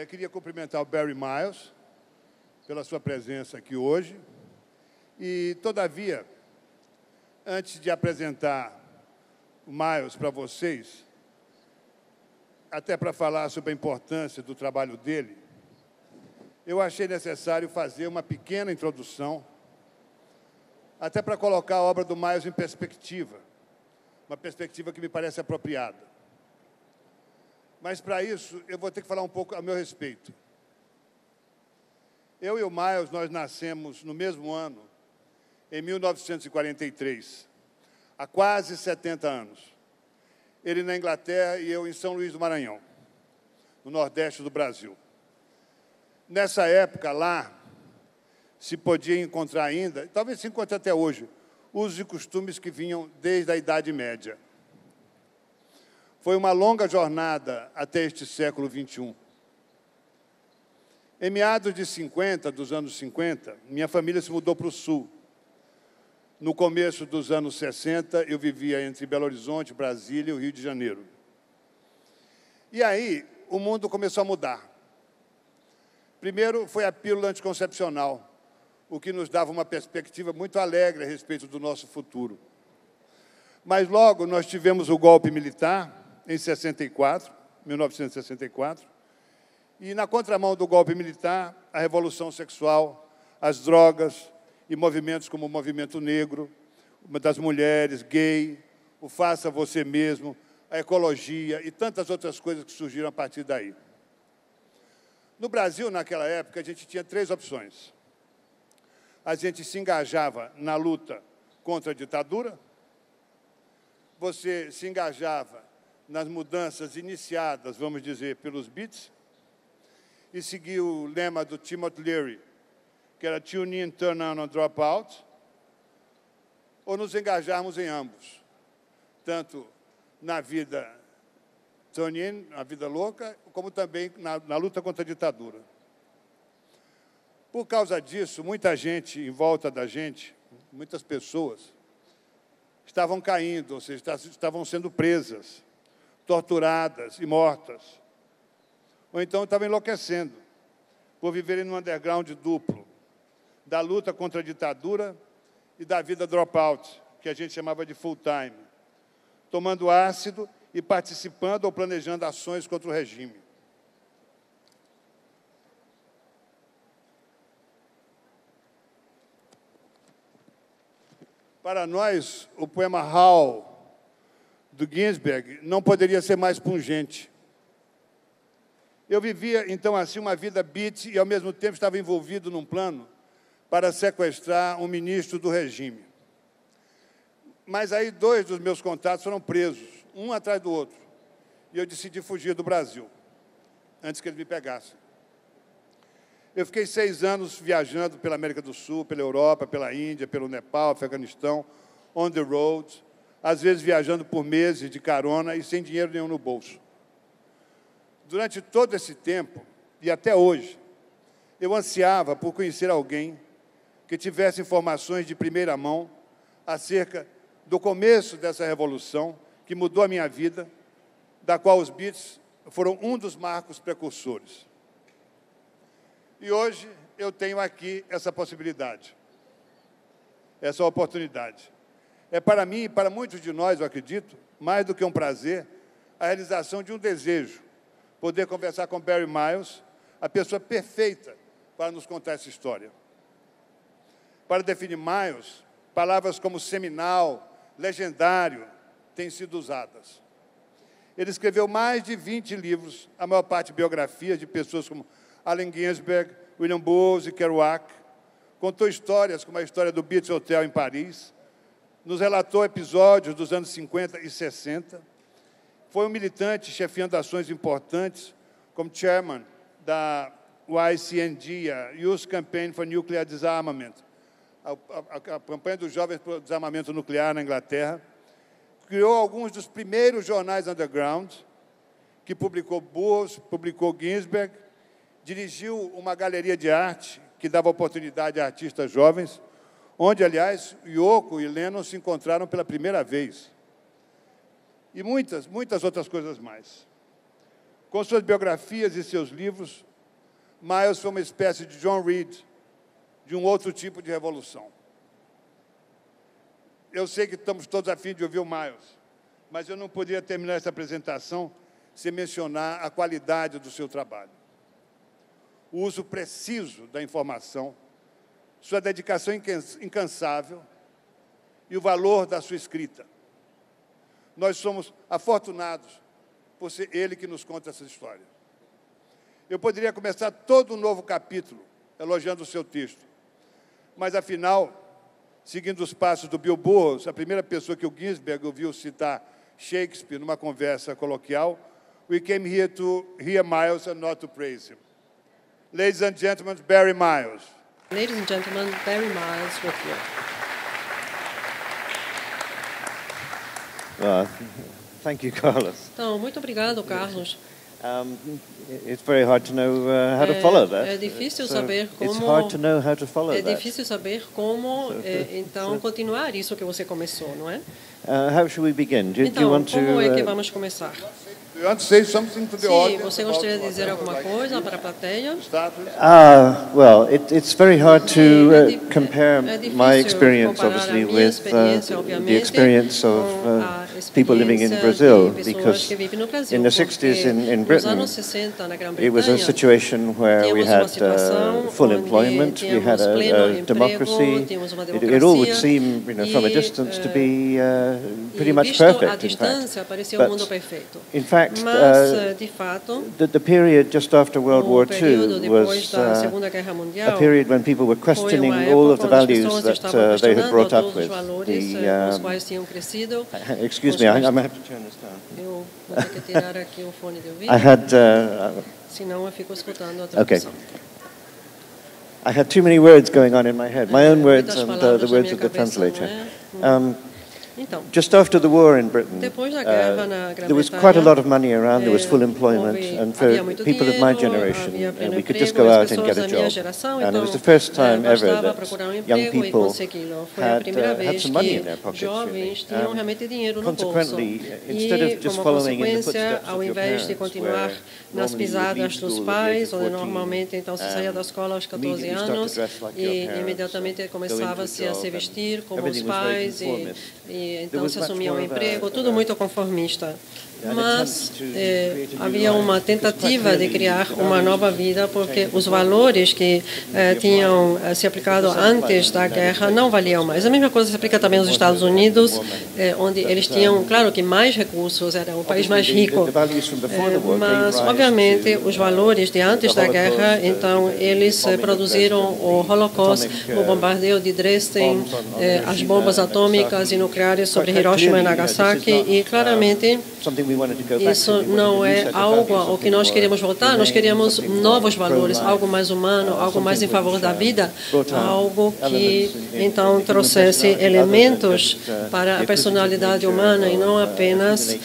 Queria cumprimentar o Barry Miles pela sua presença aqui hoje. E, todavia, antes de apresentar o Miles para vocês, até para falar sobre a importância do trabalho dele, eu achei necessário fazer uma pequena introdução, até para colocar a obra do Miles em perspectiva, uma perspectiva que me parece apropriada. Mas, para isso, eu vou ter que falar um pouco a meu respeito. Eu e o Miles, nós nascemos no mesmo ano, em 1943, há quase 70 anos. Ele na Inglaterra e eu em São Luís do Maranhão, no Nordeste do Brasil. Nessa época, lá, se podia encontrar ainda, talvez se encontre até hoje, usos e costumes que vinham desde a Idade Média. Foi uma longa jornada até este século XXI. Em meados de 50, dos anos 50, minha família se mudou para o Sul. No começo dos anos 60, eu vivia entre Belo Horizonte, Brasília e o Rio de Janeiro. E aí, o mundo começou a mudar. Primeiro, foi a pílula anticoncepcional, o que nos dava uma perspectiva muito alegre a respeito do nosso futuro. Mas logo nós tivemos o golpe militar, em 1964, e na contramão do golpe militar, a revolução sexual, as drogas e movimentos como o movimento negro, uma das mulheres, gay, o faça você mesmo, a ecologia e tantas outras coisas que surgiram a partir daí. No Brasil, naquela época, a gente tinha 3 opções. A gente se engajava na luta contra a ditadura, você se engajava nas mudanças iniciadas, vamos dizer, pelos Beats, e seguia o lema do Timothy Leary, que era Tune in, Turn on or Drop out, ou nos engajarmos em ambos, tanto na vida Turn in, na vida louca, como também na luta contra a ditadura. Por causa disso, muita gente em volta da gente, muitas pessoas, estavam caindo, ou seja, estavam sendo presas, torturadas e mortas. Ou então estavam enlouquecendo por viverem num underground duplo, da luta contra a ditadura e da vida dropout, que a gente chamava de full time, tomando ácido e participando ou planejando ações contra o regime. Para nós, o poema Howl, do Ginsberg, não poderia ser mais pungente. Eu vivia, então, assim, uma vida beat e, ao mesmo tempo, estava envolvido num plano para sequestrar um ministro do regime. Mas aí 2 dos meus contatos foram presos, um atrás do outro, e eu decidi fugir do Brasil, antes que eles me pegassem. Eu fiquei 6 anos viajando pela América do Sul, pela Europa, pela Índia, pelo Nepal, Afeganistão, on the road, às vezes viajando por meses de carona e sem dinheiro nenhum no bolso. Durante todo esse tempo, e até hoje, eu ansiava por conhecer alguém que tivesse informações de primeira mão acerca do começo dessa revolução que mudou a minha vida, da qual os Beats foram um dos marcos precursores. E hoje eu tenho aqui essa possibilidade, essa oportunidade. É para mim e para muitos de nós, eu acredito, mais do que um prazer, a realização de um desejo, poder conversar com Barry Miles, a pessoa perfeita para nos contar essa história. Para definir Miles, palavras como seminal, legendário, têm sido usadas. Ele escreveu mais de 20 livros, a maior parte biografias de pessoas como Allen Ginsberg, William Burroughs e Kerouac. Contou histórias como a história do Beach Hotel em Paris. Nos relatou episódios dos anos 50 e 60. Foi um militante chefiando ações importantes, como chairman da YCND, a Youth Campaign for Nuclear Disarmament, a campanha dos jovens para o desarmamento nuclear na Inglaterra. Criou alguns dos primeiros jornais underground, que publicou Burroughs, publicou Ginsberg, dirigiu uma galeria de arte que dava oportunidade a artistas jovens, onde, aliás, Yoko e Lennon se encontraram pela primeira vez. E muitas outras coisas mais. Com suas biografias e seus livros, Miles foi uma espécie de John Reed, de um outro tipo de revolução. Eu sei que estamos todos a fim de ouvir o Miles, mas eu não poderia terminar essa apresentação sem mencionar a qualidade do seu trabalho. O uso preciso da informação, sua dedicação incansável e o valor da sua escrita. Nós somos afortunados por ser ele que nos conta essa história. Eu poderia começar todo um novo capítulo elogiando o seu texto, mas, afinal, seguindo os passos do Bill Burroughs, a primeira pessoa que o Ginsberg ouviu citar Shakespeare numa conversa coloquial, we came here to hear Miles and not to praise him. Ladies and gentlemen, Barry Miles. Ladies and gentlemen, Barry Miles with you. Thank you, Carlos. Então, muito obrigado, Carlos. It's very hard to know how to follow that. É difícil saber como. It's hard to know how to follow é that. difícil saber como então continuar isso que você começou, não é? How should we begin? Do you Então, want to? como é que vamos começar? You want to say something to the Sim, audience? você gostaria de dizer alguma coisa para a plateia? Well, it's very hard to compare my experience, comparar obviously, a minha with experiência, the obviamente, experience of com a people living in experiência Brazil, de pessoas because que vivem no Brasil, in the porque 60s in nos Britain, anos 60 na it was a Grã-Bretanha, situation where we tínhamos uma had situação full onde employment, we had tínhamos pleno a emprego, democracy. tínhamos uma It all would democracia, seem, from a distance, to be pretty much visto à perfect, in distância, fact. parecia But mundo perfeito. in fact, Mas, de fato, the period just after World War período II depois was da Segunda Guerra a Mundial period when people were foi questioning uma all época of the onde as values pessoas that estavam they had questionando brought up todos os with. valores nos quais tinham crescido. Excuse me, I'm going to have to turn this down. Eu vou ter que tirar aqui o fone de ouvido, I had senão eu fico escutando a okay. tradução. I had too many words going on in my head, my own words Muitas and palavras the na words minha of the cabeça, não translator. é? Então, Just after the war in Britain, depois da guerra na there was Grã-Bretanha, quite a lot of money around, there was full employment, and for havia muito people of my dinheiro, generation, havia pleno we could just emprego, go as out and get pessoas a da minha job. geração, And it was então, the first time ever bastava that procurar young emprego e people consegui-lo. Foi a primeira had vez some money in que their pockets, jovens really. tinham realmente dinheiro no bolso. Consequently, instead E, of just como following in the consequência, footsteps ao of your invés de parents, continuar where nas normally you would pisadas leave dos school at the pais, age of onde 14, normalmente então se saía da escola aos 14 immediately start to anos dress like your e parents, imediatamente go into começava-se a a se job, vestir como os everything was very pais conformist. e There então was se much assumia um more of emprego, a tudo muito conformista. Mas attempt to create a new havia uma life, because quite tentativa de clearly criar the uma values nova vida, porque os valores que tinham se aplicado antes da guerra não valiam mais. A mesma coisa se aplica também aos Estados Unidos, onde eles tinham, claro que mais recursos, era o país mais rico. Mas, obviamente, os valores de antes da guerra, então, eles produziram o Holocausto, o bombardeio de Dresden, as bombas atômicas e nucleares sobre Hiroshima e Nagasaki, e claramente isso não é algo ao que nós queríamos voltar, nós queríamos novos valores, algo mais humano, algo mais em favor da vida, algo que então trouxesse elementos para a personalidade humana e não apenas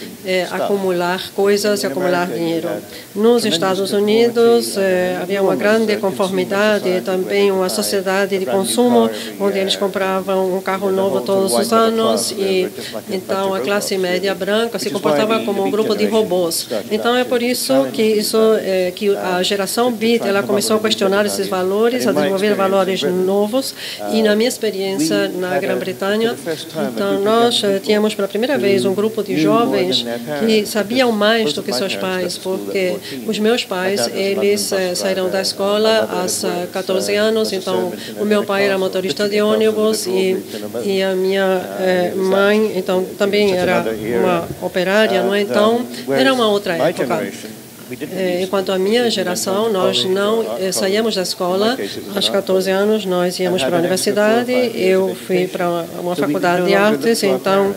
acumular coisas e acumular dinheiro. Nos Estados Unidos havia uma grande conformidade e também uma sociedade de consumo, onde eles compravam um carro novo todos os anos e então a classe média branca se comportava como um grupo de robôs. Então é por isso que a geração Beat ela começou a questionar esses valores, a desenvolver valores novos. E na minha experiência na Grã-Bretanha, então nós tínhamos pela primeira vez um grupo de jovens que sabiam mais do que seus pais, porque os meus pais eles saíram da escola aos 14 anos. Então o meu pai era motorista de ônibus e a minha mãe então também era uma operária, não é? Então era uma outra época. Enquanto a minha geração, nós não saíamos da escola. Aos 14 anos, nós íamos para a universidade. Eu fui para uma faculdade de artes. Então,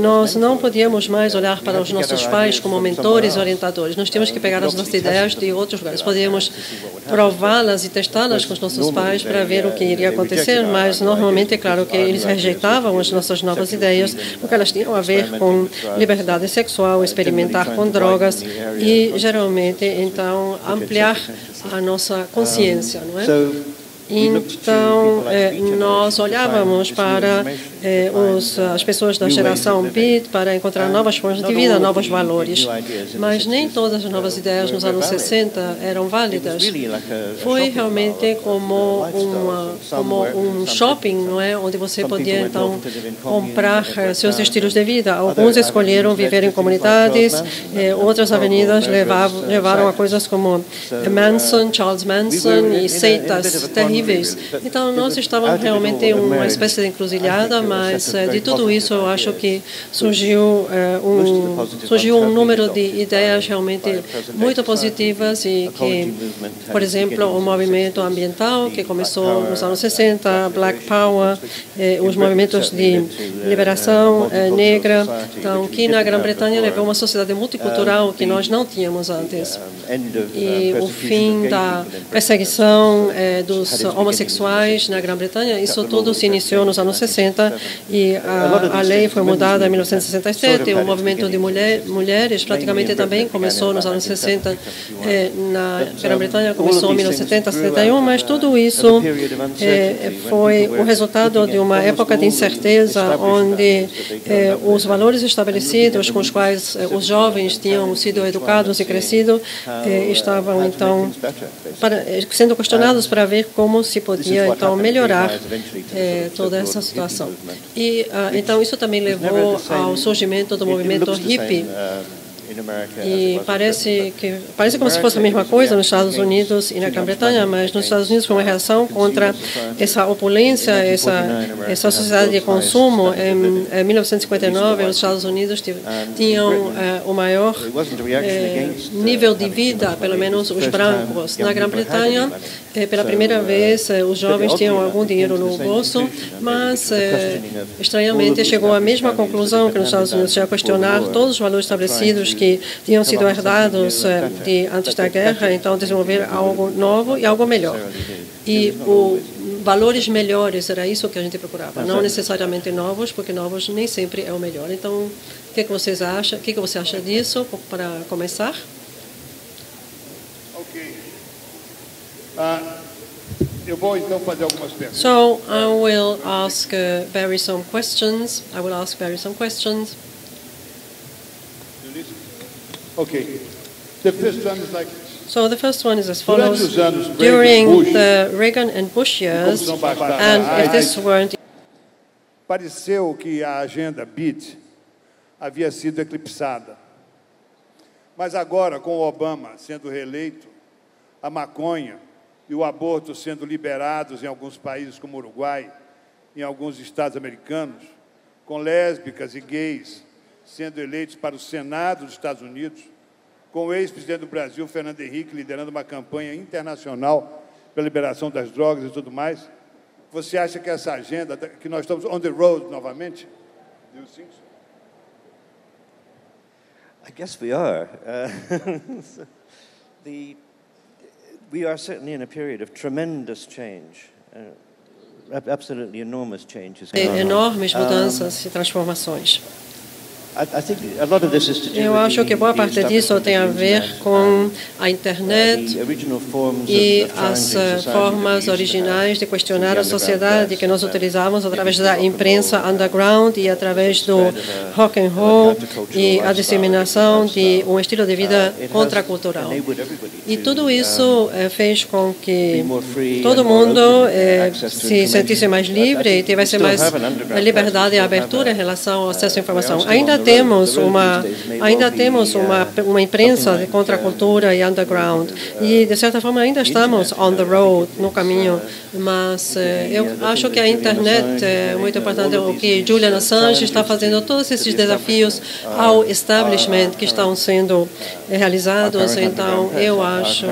nós não podíamos mais olhar para os nossos pais como mentores e orientadores. Nós tínhamos que pegar as nossas ideias de outros lugares. Podíamos prová-las e testá-las com os nossos pais para ver o que iria acontecer, mas normalmente, é claro que eles rejeitavam as nossas novas ideias, porque elas tinham a ver com liberdade sexual, experimentar com drogas e, geralmente, então, ampliar a nossa consciência, não é? Então, nós olhávamos para as pessoas da geração Beat para encontrar novas formas de vida, novos valores. Mas nem todas as novas ideias nos anos 60 eram válidas. Foi realmente como um shopping, não é? Onde você podia, então, comprar seus estilos de vida. Alguns escolheram viver em comunidades, outras avenidas levaram a coisas como Charles Manson e seitas terríveis. Então, nós estávamos realmente em uma espécie de encruzilhada, mas de tudo isso eu acho que surgiu um número de ideias realmente muito positivas e que, por exemplo, o movimento ambiental que começou nos anos 60, Black Power, os movimentos de liberação negra, então, que na Grã-Bretanha levou uma sociedade multicultural que nós não tínhamos antes. E o fim da perseguição dos homossexuais na Grã-Bretanha, isso tudo se iniciou nos anos 60 e a lei foi mudada em 1967. O movimento de mulheres praticamente também começou nos anos 60. Na Grã-Bretanha começou em 1970, 71, mas tudo isso foi o resultado de uma época de incerteza, onde os valores estabelecidos com os quais os jovens tinham sido educados e crescido estavam, então, sendo questionados para ver como se podia, então, melhorar toda essa situação. E, então, isso também levou ao surgimento do movimento hippie. E parece como se fosse a mesma coisa nos Estados Unidos e na Grã-Bretanha, mas nos Estados Unidos foi uma reação contra essa opulência, essa sociedade de consumo. Em 1959, os Estados Unidos tinham o maior nível de vida, pelo menos os brancos. Na Grã-Bretanha, pela primeira vez, os jovens tinham algum dinheiro no bolso, mas, estranhamente, chegou à mesma conclusão que nos Estados Unidos, a questionar todos os valores estabelecidos que tinham sido herdados antes da guerra, então desenvolver algo novo e algo melhor. E valores melhores, era isso que a gente procurava, não necessariamente novos, porque novos nem sempre é o melhor. Então, o que vocês acham? O que você acha disso, para começar? Ok. Eu vou então fazer algumas perguntas. So, I will ask Barry some questions. Okay. The first one is like this. So the first one is as follows. During the Reagan and Bush years, and if this weren't... Pareceu que a agenda BEAT havia sido eclipsada. Mas agora, com o Obama sendo reeleito, a maconha e o aborto sendo liberados em alguns países como o Uruguai, em alguns estados americanos, com lésbicas e gays sendo eleitos para o Senado dos Estados Unidos, com o ex-presidente do Brasil, Fernando Henrique, liderando uma campanha internacional pela liberação das drogas e tudo mais. Você acha que essa agenda, que nós estamos on the road novamente? Do you think so? I guess we are. We are certainly in a period of tremendous change. Absolutely enormous changes. Enormes mudanças e transformações. Eu acho que boa parte disso tem a ver com a internet e as formas originais de questionar a sociedade que nós utilizamos através da imprensa underground e através do rock and roll e a disseminação de um estilo de vida contracultural. E tudo isso fez com que todo mundo se sentisse mais livre e tivesse mais liberdade e abertura em relação ao acesso à informação. Ainda temos uma imprensa de contracultura e underground e, de certa forma, ainda estamos on the road, no caminho, mas eu acho que a internet é muito importante. O que Julian Assange está fazendo, todos esses desafios ao establishment que estão sendo realizados, então eu acho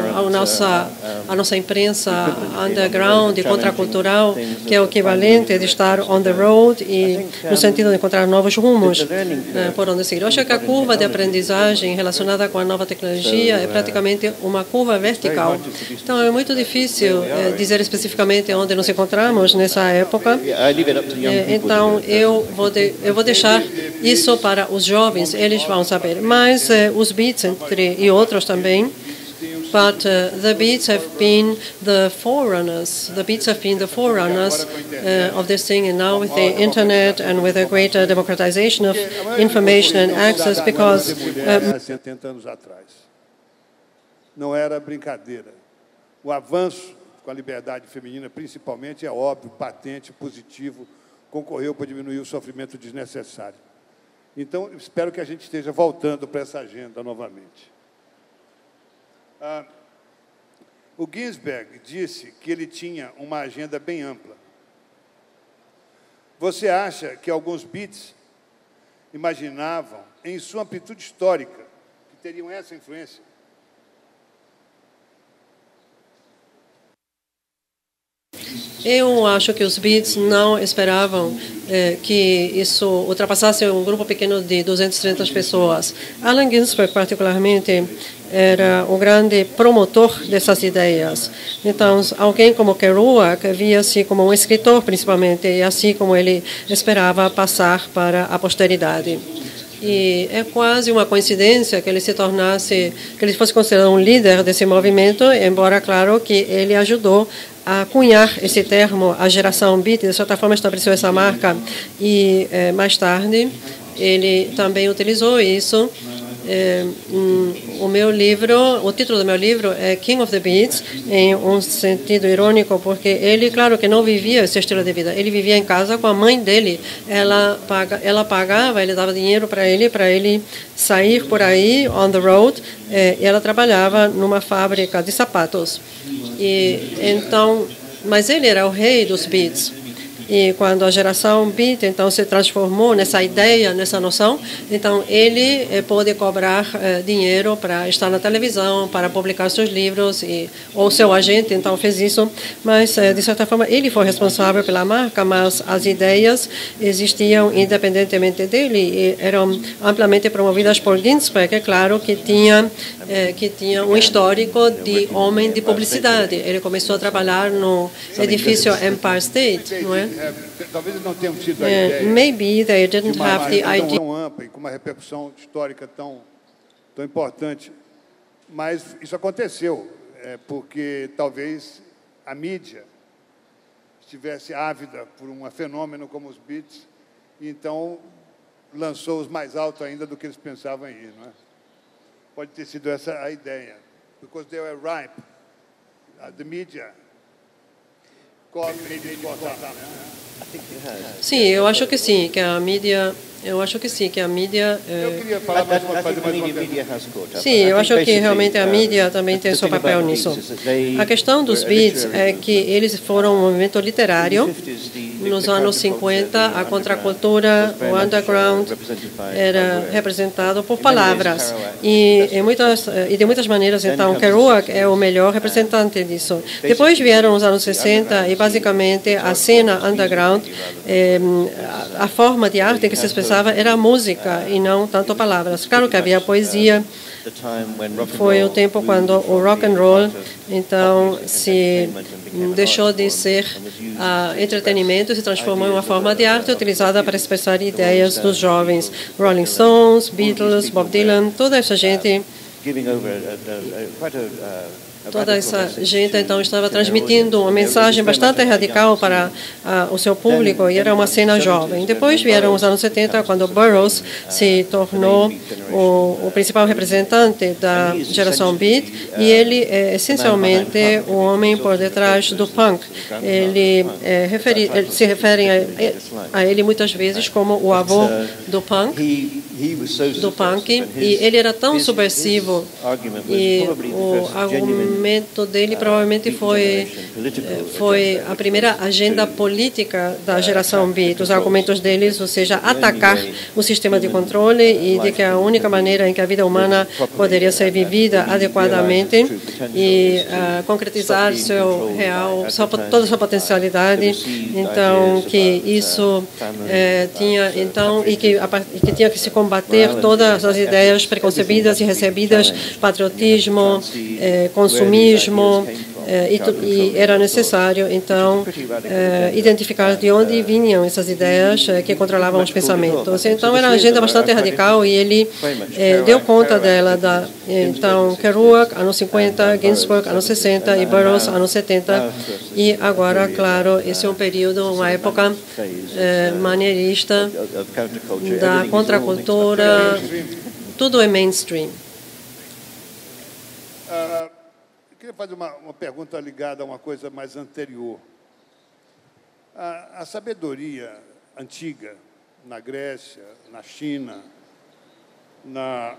a nossa imprensa underground e contracultural, que é o equivalente de estar on the road e no sentido de encontrar novos rumos por onde seguir. Eu acho que a curva de aprendizagem relacionada com a nova tecnologia é praticamente uma curva vertical. Então, é muito difícil dizer especificamente onde nos encontramos nessa época. Então, eu vou deixar isso para os jovens, eles vão saber. Mas os Beats, e outros também, But the Beats have been the forerunners. The Beats have been the forerunners of this thing, and now with the internet and with a greater democratization of information and access, because 70 anos atrás. Não era brincadeira. O avanço com a liberdade feminina, principalmente, é óbvio, patente, positivo, concorreu para diminuir o sofrimento desnecessário. Então, espero que a gente esteja voltando para essa agenda novamente. O Ginsberg disse que ele tinha uma agenda bem ampla. Você acha que alguns beats imaginavam, em sua amplitude histórica, que teriam essa influência? Eu acho que os Beats não esperavam que isso ultrapassasse um grupo pequeno de 200, 300 pessoas. Allen Ginsberg, particularmente, era o grande promotor dessas ideias. Então, alguém como Kerouac via-se como um escritor, principalmente, e assim como ele esperava passar para a posteridade. E é quase uma coincidência que ele fosse considerado um líder desse movimento, embora, claro, que ele ajudou a cunhar esse termo, a geração beat, de certa forma estabeleceu essa marca, e mais tarde ele também utilizou isso. O título do meu livro é King of the Beats, em um sentido irônico, porque ele, claro, que não vivia esse estilo de vida. Ele vivia em casa com a mãe dele. Ela pagava, ele dava dinheiro para ele sair por aí, on the road, e ela trabalhava numa fábrica de sapatos. Mas ele era o rei dos beats. E quando a geração beat, então, se transformou nessa ideia, nessa noção, então ele pôde cobrar dinheiro para estar na televisão, para publicar seus livros, ou seu agente, então, fez isso. Mas, de certa forma, ele foi responsável pela marca, mas as ideias existiam independentemente dele e eram amplamente promovidas por Ginsberg, é claro que tinha um histórico de homem de publicidade. Ele começou a trabalhar no edifício Empire State, não é? Talvez eles não tenham tido a ideia maybe they didn't have the idea tão ampla e com uma repercussão histórica tão importante. Mas isso aconteceu, porque talvez a mídia estivesse ávida por um fenômeno como os beats, e então lançou-os mais alto ainda do que eles pensavam em ir, não é? Pode ter sido essa a ideia. Because they were ripe. The media. Sim, eu acho que sim, que a mídia. Eu queria falar mais uma coisa. Sim, eu acho que realmente a mídia também tem seu papel nisso. A questão dos beats é que eles foram um movimento literário. Nos anos 50, a contracultura, o underground, era representado por palavras. E de muitas maneiras, então, Kerouac é o melhor representante disso. Depois vieram os anos 60 e, basicamente, a cena underground, a forma de arte que se expressava era a música e não tanto palavras. Claro que havia poesia. Foi o tempo quando o rock and roll, então, se deixou de ser entretenimento, se transformou em uma forma de arte utilizada para expressar ideias dos jovens. Rolling Stones, Beatles, Bob Dylan, toda essa gente então estava transmitindo uma mensagem bastante radical para o seu público, e era uma cena jovem. Depois vieram os anos 70, quando Burroughs se tornou o principal representante da geração beat, e ele é essencialmente o homem por detrás do punk. Se referem a ele muitas vezes como o avô do punk, e ele era tão subversivo, e o argumento dele provavelmente foi a primeira agenda política da geração beat. Os argumentos deles, ou seja, atacar o sistema de controle e de que a única maneira em que a vida humana poderia ser vivida adequadamente e concretizar toda a sua potencialidade, então que isso tinha e que tinha que se combater todas as ideias preconcebidas e recebidas, patriotismo, consumismo, e era necessário, então, identificar de onde vinham essas ideias que controlavam os pensamentos. Então, era uma agenda bastante radical e ele deu conta dela. Então, Kerouac, anos 50, Ginsberg, anos 60 e Burroughs, anos 70. E agora, claro, esse é um período, uma época manierista da contracultura, tudo é mainstream. Eu queria fazer uma pergunta ligada a uma coisa mais anterior. A sabedoria antiga, na Grécia, na China, na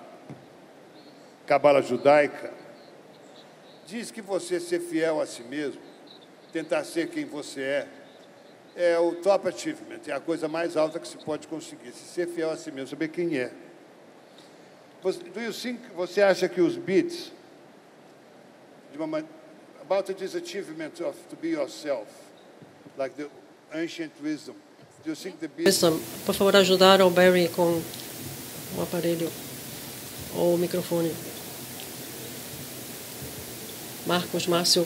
Cabala judaica, diz que você ser fiel a si mesmo, tentar ser quem você é o top achievement, é a coisa mais alta que se pode conseguir, se ser fiel a si mesmo, saber quem é. Você acha que os Beats, about this achievement of to be yourself, like the ancient wisdom, do you think the Beats... Por favor, ajudar o Barry com o aparelho ou o microfone. Marcos Márcio.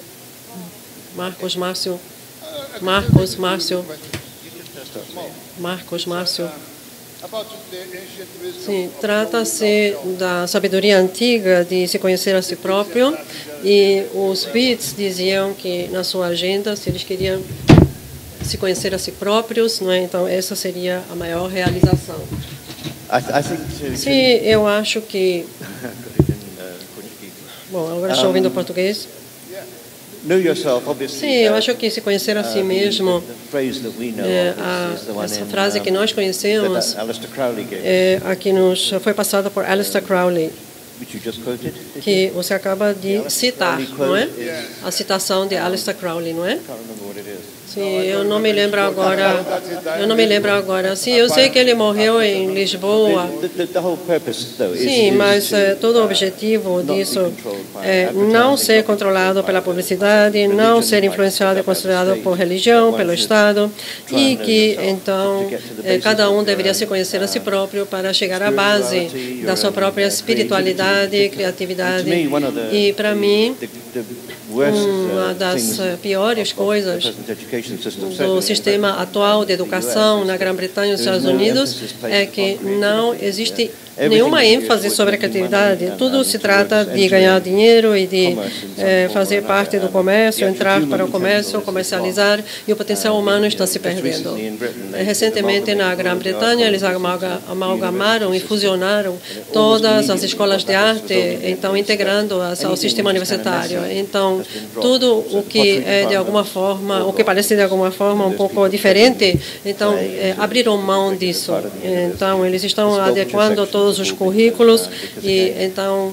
Sim, trata-se da sabedoria antiga de se conhecer a si próprio, e os Beats diziam que na sua agenda, se eles queriam se conhecer a si próprios, não é? Então essa seria a maior realização. Sim, eu acho que... Bom, agora estou ouvindo português. Sim, eu acho que se conhecer a si mesmo, essa frase que nós conhecemos, a que nos foi passada por Aleister Crowley, que você acaba de citar, não é? A citação de Aleister Crowley, não é? Sim, eu não me lembro agora. Sim, eu sei que ele morreu em Lisboa. Sim, mas todo o objetivo disso é não ser controlado pela publicidade, não ser influenciado e considerado por religião, pelo Estado, e que, então, cada um deveria se conhecer a si próprio para chegar à base da sua própria espiritualidade, criatividade. E, para mim, uma das piores coisas do sistema atual de educação na Grã-Bretanha e nos Estados Unidos é que não existe nenhuma ênfase sobre a criatividade. Tudo se trata de ganhar dinheiro e de fazer parte do comércio, entrar para o comércio, comercializar, e o potencial humano está se perdendo. Recentemente, na Grã-Bretanha, eles amalgamaram e fusionaram todas as escolas de arte, então integrando-as ao sistema universitário. Então, tudo o que é de alguma forma, o que parece de alguma forma um pouco diferente, então abriram mão disso. Então, eles estão adequando todos os currículos e, então,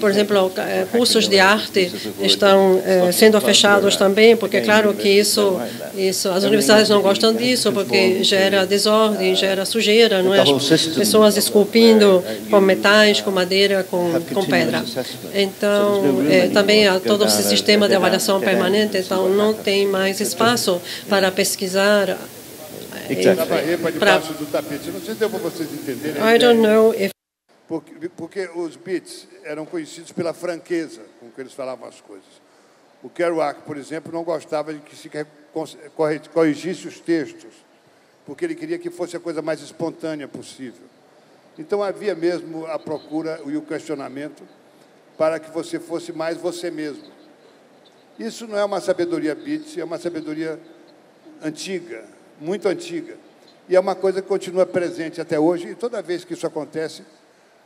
por exemplo, cursos de arte estão sendo fechados também, porque, claro, que isso as universidades não gostam disso, porque gera desordem, gera sujeira, não é? As pessoas esculpindo com metais, com madeira, com pedra. Então, também há todo esse sistema de avaliação permanente, então não tem mais espaço para pesquisar. Debaixo do tapete. Não sei se deu para vocês entenderem. I don't know if... Porque os Beats eram conhecidos pela franqueza com que eles falavam as coisas. O Kerouac, por exemplo, não gostava de que se corrigisse os textos, porque ele queria que fosse a coisa mais espontânea possível. Então havia mesmo a procura e o questionamento para que você fosse mais você mesmo. Isso não é uma sabedoria Beats, é uma sabedoria antiga, muito antiga, e é uma coisa que continua presente até hoje, e toda vez que isso acontece,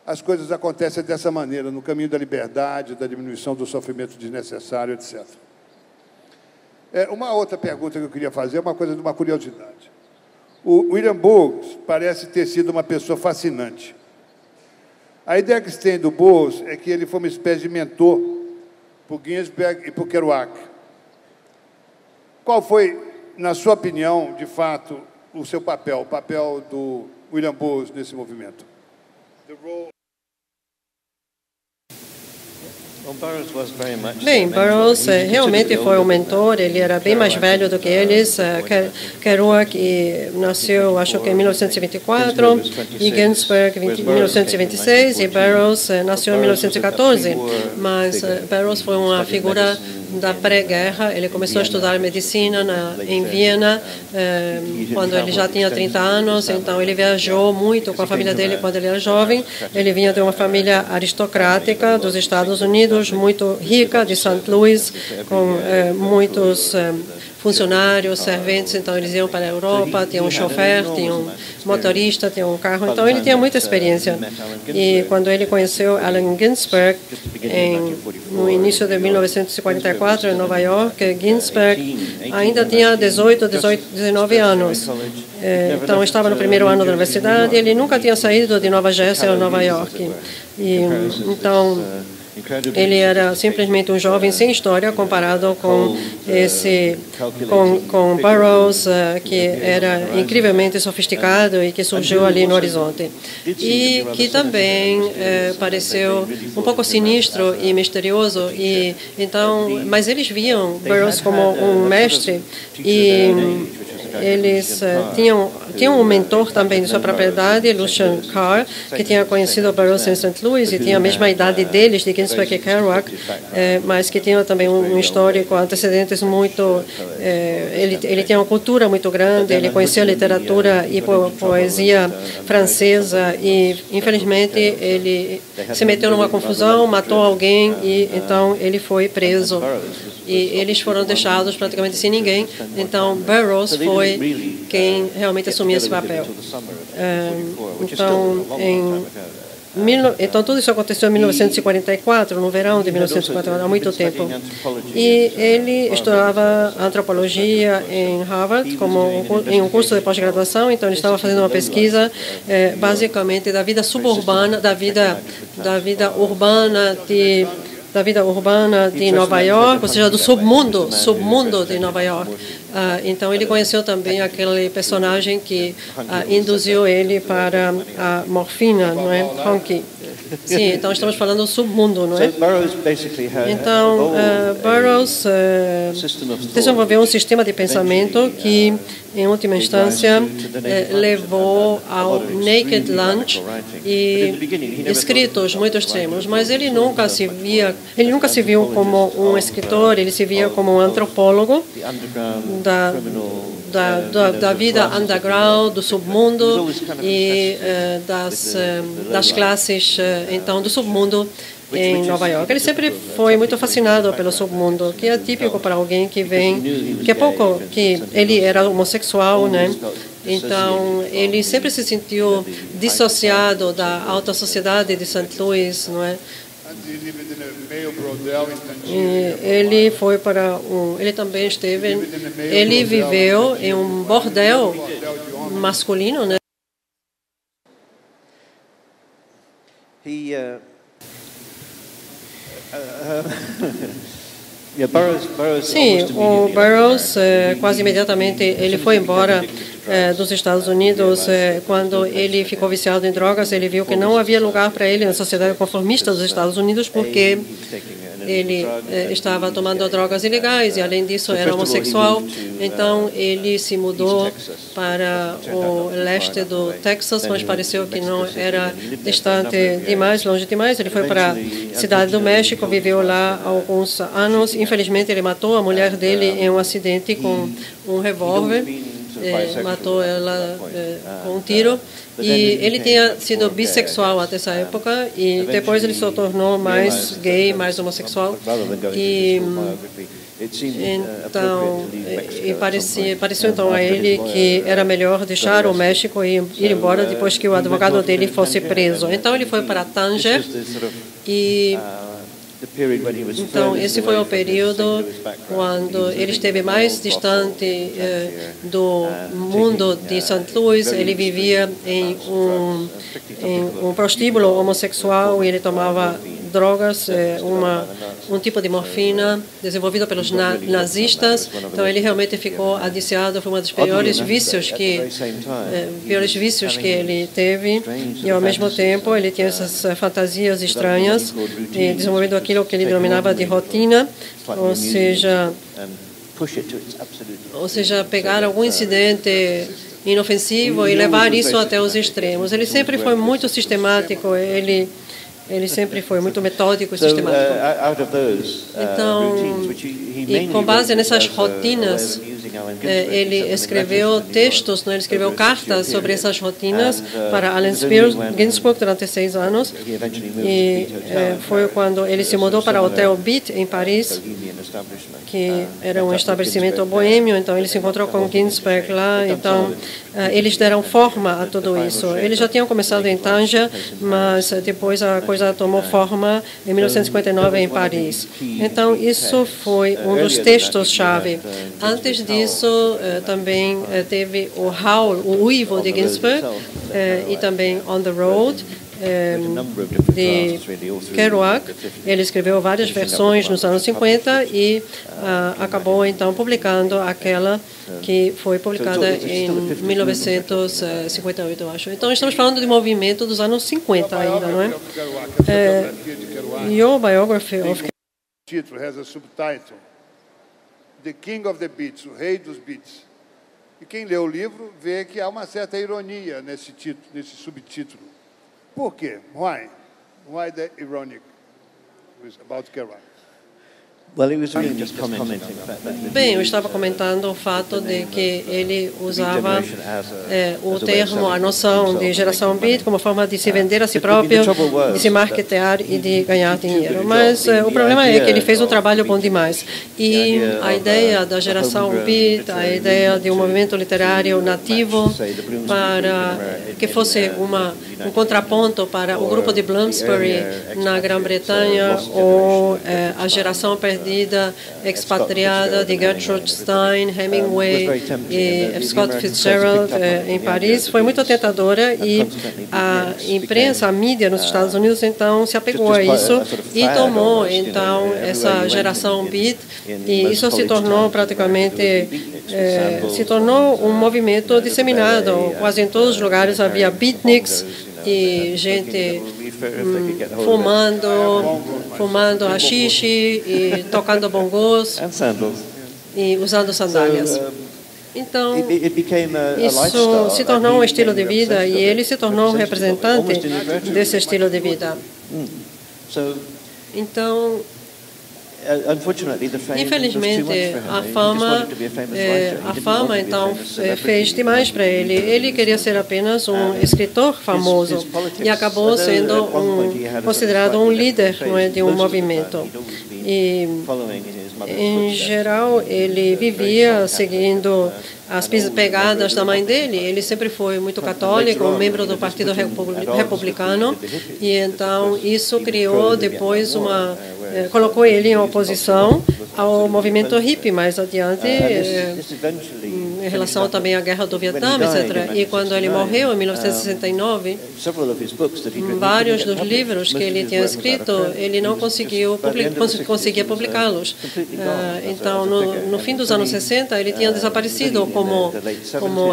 as coisas acontecem dessa maneira, no caminho da liberdade, da diminuição do sofrimento desnecessário, etc. Uma outra pergunta que eu queria fazer é uma coisa de uma curiosidade. O William Burroughs parece ter sido uma pessoa fascinante. A ideia que se tem do Burroughs é que ele foi uma espécie de mentor para o Ginsberg e para o Kerouac. Qual foi, na sua opinião, de fato, o seu papel, o papel do William Burroughs nesse movimento? Bem, Burroughs realmente foi um mentor, ele era bem mais velho do que eles. Kerouac nasceu, acho que em 1924, e Ginsberg em 1926, e Burroughs nasceu em 1914. Mas Burroughs foi uma figura da pré-guerra. Ele começou a estudar medicina em Viena quando ele já tinha 30 anos, então ele viajou muito com a família dele quando ele era jovem. Ele vinha de uma família aristocrática dos Estados Unidos, muito rica, de St. Louis, com muitos funcionários, serventes, então eles iam para a Europa, tinha um chofer, tinha um motorista, tinha um carro, então ele tinha muita experiência. E quando ele conheceu Allen Ginsberg, no início de 1944, em Nova York, Ginsberg ainda tinha 19 anos. Então estava no primeiro ano da universidade, ele nunca tinha saído de Nova Jersey ou Nova York. E, então, ele era simplesmente um jovem sem história comparado com com Burroughs, que era incrivelmente sofisticado e que surgiu ali no horizonte. E que também pareceu um pouco sinistro e misterioso. E então, mas eles viam Burroughs como um mestre e eles tinham um mentor também de sua propriedade, Lucian Carr, que tinha conhecido Burroughs em St. Louis e tinha a mesma idade deles, de Ginsberg e Kerouac, mas que tinha também um histórico, antecedentes muito... Ele tinha uma cultura muito grande, ele conhecia literatura e poesia francesa e, infelizmente, ele se meteu numa confusão, matou alguém e, então, ele foi preso. E eles foram deixados praticamente sem ninguém. Então, Burroughs foi quem realmente assumiu esse papel. Então, tudo isso aconteceu em 1944, no verão de 1944, há muito tempo. E ele estudava antropologia em Harvard, em um curso de pós-graduação, então ele estava fazendo uma pesquisa basicamente da vida suburbana, da vida urbana de Nova York, ou seja, do submundo de Nova York. Então, ele conheceu também aquele personagem que induziu ele para a morfina, não é? Honky. Sim, então estamos falando do submundo, não é? Então, Burroughs desenvolveu um sistema de pensamento que, em última instância, levou ao naked lunch e escritos muito extremos, mas ele nunca se viu como um escritor, ele se via como um antropólogo da vida underground, do submundo e das classes então do submundo em Nova York. Ele sempre foi muito fascinado pelo submundo, que é típico para alguém que ele era homossexual, né? Então, ele sempre se sentiu dissociado da alta sociedade de St. Louis, não é? Ele foi para ele também esteve, ele viveu em um bordel masculino, né? Sim, o Burroughs quase imediatamente ele foi embora dos Estados Unidos. Quando ele ficou viciado em drogas, ele viu que não havia lugar para ele na sociedade conformista dos Estados Unidos, porque ele estava tomando drogas ilegais e, além disso, era homossexual. Então, ele se mudou para o leste do Texas, mas pareceu que não era distante demais, longe demais. Ele foi para a cidade do México, viveu lá alguns anos. Infelizmente, ele matou a mulher dele em um acidente com um revólver. Matou ela com um tiro. E ele tinha sido bissexual até essa época e depois ele se tornou mais gay, mais homossexual. E então pareceu então a ele que era melhor deixar o México e ir embora depois que o advogado dele fosse preso. Então ele foi para Tanger e então, esse foi o período quando ele esteve mais distante do mundo de St. Louis. Ele vivia em um prostíbulo homossexual e ele tomava drogas, um tipo de morfina desenvolvido pelos nazistas. Então ele realmente ficou adiciado, foi um dos piores vícios que ele teve, e ao mesmo tempo ele tinha essas fantasias estranhas e desenvolvendo aquilo que ele denominava de rotina, ou seja, pegar algum incidente inofensivo e levar isso até os extremos. Ele sempre foi muito sistemático, ele sempre foi muito metódico e sistemático. Então, e com base nessas rotinas, ele escreveu textos, ele escreveu cartas sobre essas rotinas para Allen Ginsberg durante 6 anos. E foi quando ele se mudou para o Hotel Beat, em Paris, que era um estabelecimento boêmio. Então, ele se encontrou com Ginsberg lá. Então, eles deram forma a tudo isso. Eles já tinham começado em Tanger, mas depois a coisa tomou forma em 1959 em Paris. Então, isso foi um dos textos-chave. Antes disso, também teve o Howl, o Uivo de Ginsberg, e também On the Road, de Kerouac. Ele escreveu várias versões nos anos 50 e acabou, então, publicando aquela que foi publicada em 1958, eu acho. Então, estamos falando de movimento dos anos 50 ainda, não é? Your biography of... O título has a subtitle, The King of the Beats, o Rei dos Beats. E quem lê o livro vê que há uma certa ironia nesse título, nesse subtítulo. Por quê? Why? Why the ironic about Kerouac? Bem, eu estava comentando o fato de que ele usava o termo, a noção de geração beat como forma de se vender a si próprio, de se marketear e de ganhar dinheiro. Mas o problema é que ele fez um trabalho bom demais. E a ideia da geração beat, a ideia de um movimento literário nativo para que fosse um contraponto para o grupo de Bloomsbury na Grã-Bretanha ou a geração perdida, expatriada de Gertrude Stein, Hemingway e Scott Fitzgerald em Paris, foi muito tentadora e a imprensa, a mídia nos Estados Unidos, então, se apegou a isso e tomou, então, essa geração beat, e isso se tornou praticamente, se tornou um movimento disseminado. Quase em todos os lugares havia beatniks e gente fumando haxixe e tocando bongos e usando sandálias. Então, isso se tornou um estilo de vida e ele se tornou um representante desse estilo de vida. Então, infelizmente, a fama então fez demais para ele. Ele queria ser apenas um escritor famoso e acabou sendo considerado um líder, não é, de um movimento. E, em geral, ele vivia seguindo as pegadas da mãe dele. Ele sempre foi muito católico, um membro do Partido Republicano, e então isso criou depois colocou ele em oposição ao movimento hippie mais adiante, em relação também à guerra do Vietnã, etc. E quando ele morreu, em 1969, vários dos livros que ele tinha escrito, ele não conseguia publicá-los. Então, no fim dos anos 60, ele tinha desaparecido como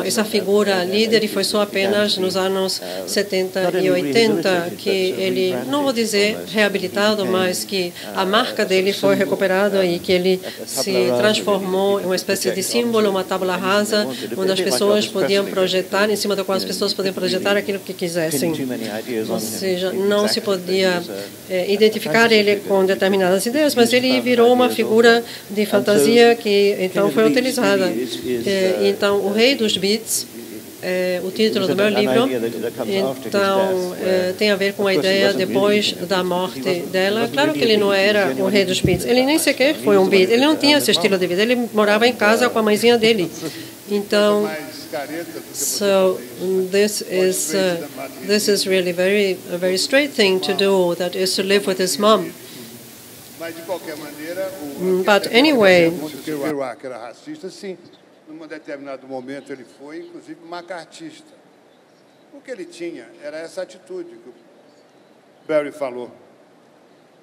essa figura líder, e foi só apenas nos anos 70 e 80 que ele, não vou dizer reabilitado, mas que a marca dele foi recuperada e que ele se transformou em uma espécie de símbolo, uma tábua rasa, onde as pessoas podiam projetar, em cima da qual as pessoas podiam projetar aquilo que quisessem. Ou seja, não se podia identificar ele com determinadas ideias, mas ele virou uma figura de fantasia que então foi utilizada. Então, o Rei dos Beats, o título do meu livro, então tem a ver com a ideia depois da morte dela. Claro que ele não era o Rei dos Beats, ele nem sequer foi um beat, ele não tinha esse estilo de vida, ele morava em casa com a mãezinha dele. Então, so this is really a very straight thing to do, that is to live with his mom. But anyway, Kerouac era racista, sim. Num determinado momento ele foi, inclusive, macartista. O que ele tinha era essa atitude que o Barry falou.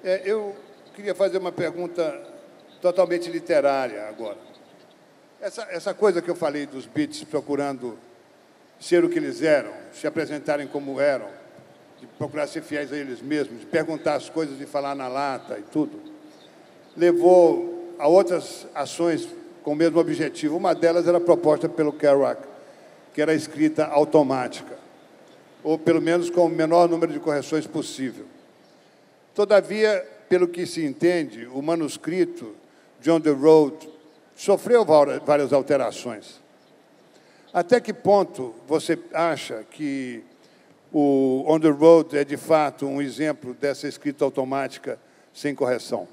Eu queria fazer uma pergunta totalmente literária agora. Essa coisa que eu falei dos Beatles procurando ser o que eles eram, se apresentarem como eram, de procurar ser fiéis a eles mesmos, de perguntar as coisas e falar na lata e tudo, levou a outras ações com o mesmo objetivo. Uma delas era proposta pelo Kerouac, que era a escrita automática, ou pelo menos com o menor número de correções possível. Todavia, pelo que se entende, o manuscrito de On the Road sofreu várias alterações. Até que ponto você acha que o On the Road é, de fato, um exemplo dessa escrita automática sem correção?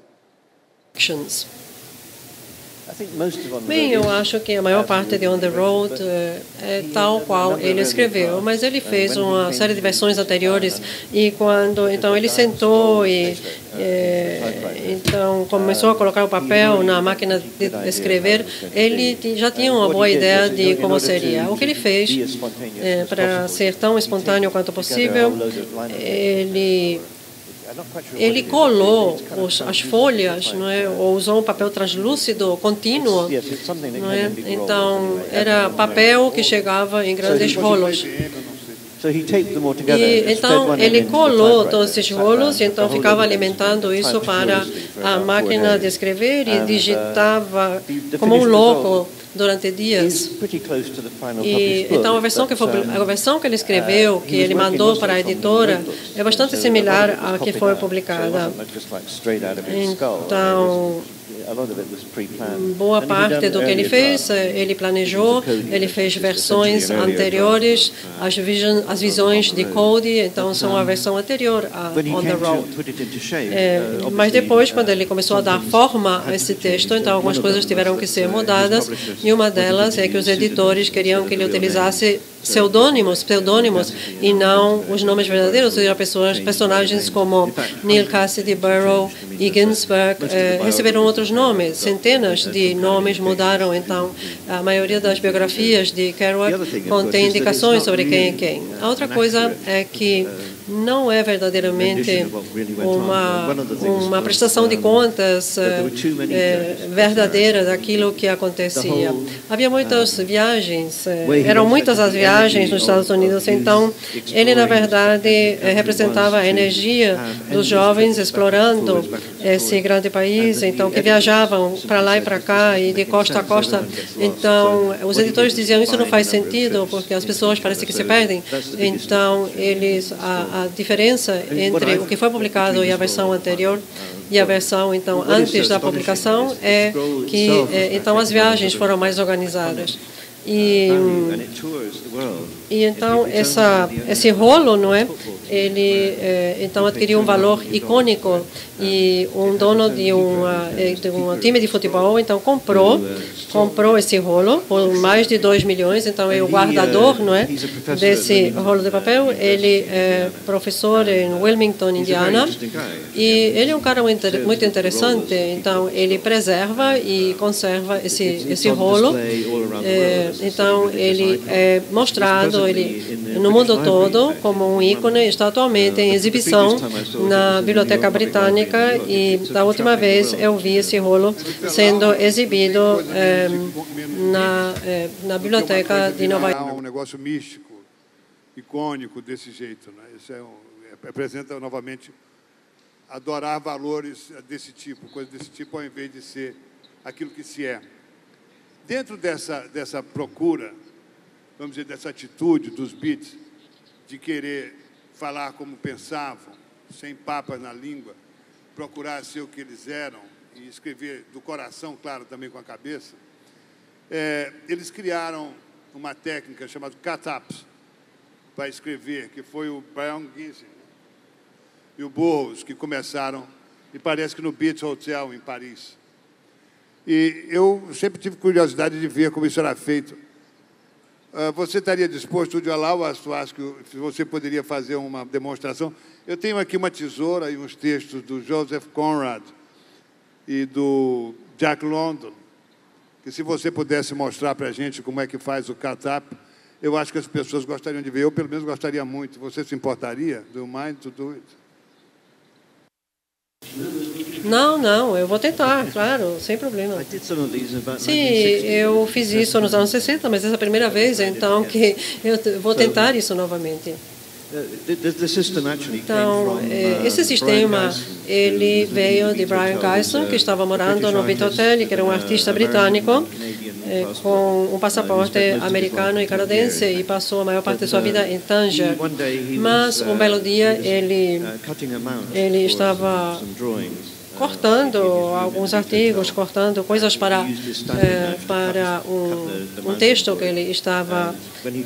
Bem, eu acho que a maior parte de On the Road é tal qual ele escreveu, mas ele fez uma série de versões anteriores e quando então ele sentou e então começou a colocar o papel na máquina de escrever, ele já tinha uma boa ideia de como seria. O que ele fez para ser tão espontâneo quanto possível, ele colou as folhas, não é? Ou usou um papel translúcido contínuo, não é? Então era papel que chegava em grandes rolos. E então ele colou todos esses rolos e então ficava alimentando isso para a máquina de escrever e digitava como um louco durante dias. E então a versão que ele escreveu, que ele mandou para a editora, é bastante similar à que foi publicada. Então, boa parte do que ele fez, ele planejou, ele fez versões anteriores, as visões de Cody, então são a versão anterior a On the Road. Mas depois, quando ele começou a dar forma a esse texto, então algumas coisas tiveram que ser mudadas, e uma delas é que os editores queriam que ele utilizasse pseudônimos e não os nomes verdadeiros, ou seja, personagens como Neil Cassidy Burrow e Ginsberg receberam outros nomes. Centenas de nomes mudaram, então a maioria das biografias de Kerouac contém indicações sobre quem é quem. A outra coisa é que não é verdadeiramente uma prestação de contas verdadeira daquilo que acontecia. Havia muitas viagens, eram muitas as viagens nos Estados Unidos, então ele, na verdade, representava a energia dos jovens explorando esse grande país, então que viajavam para lá e para cá e de costa a costa. Então, os editores diziam isso não faz sentido porque as pessoas parecem que se perdem. Então, a diferença entre o que foi publicado e a versão anterior e a versão então antes da publicação é que então as viagens foram mais organizadas. E então esse rolo, não é? Ele então adquiriu um valor icônico e um dono de um time de futebol então comprou esse rolo por mais de 2 milhões. Então é o guardador, não é, desse rolo de papel. Ele é professor em Wilmington, Indiana, e ele é um cara muito interessante. Então ele preserva e conserva esse rolo. Então ele é mostrado no mundo todo como um ícone. Está atualmente em exibição na Biblioteca Britânica e da última vez eu vi esse rolo sendo exibido na Biblioteca de Nova York. Um negócio místico, icônico desse jeito, né? Isso representa novamente adorar valores desse tipo, coisas desse tipo, ao invés de ser aquilo que se é. Dentro dessa procura, vamos dizer, dessa atitude dos Beats de querer falar como pensavam, sem papas na língua, procurar ser o que eles eram e escrever do coração, claro, também com a cabeça, eles criaram uma técnica chamada cut-ups para escrever, que foi o Brian Ginseng e o Burroughs que começaram, e parece que no Beats Hotel, em Paris. E eu sempre tive curiosidade de ver como isso era feito. Você estaria disposto, de lá, ou acho que você poderia fazer uma demonstração? Eu tenho aqui uma tesoura e uns textos do Joseph Conrad e do Jack London, que se você pudesse mostrar para a gente como é que faz o cut-up, eu acho que as pessoas gostariam de ver. Eu, pelo menos, gostaria muito. Você se importaria? Do you mind to do it? Não, eu vou tentar, claro, sem problema. Sim, eu fiz isso nos anos 60, mas essa é a primeira vez, então, que eu vou tentar isso novamente. Então, esse sistema, ele veio de Brian Geisler, que estava morando no Bit Hotel, que era um artista britânico, com um passaporte americano e canadense, e passou a maior parte da sua vida em Tanger. Mas, um belo dia, ele estava cortando alguns artigos, cortando coisas para um texto que ele estava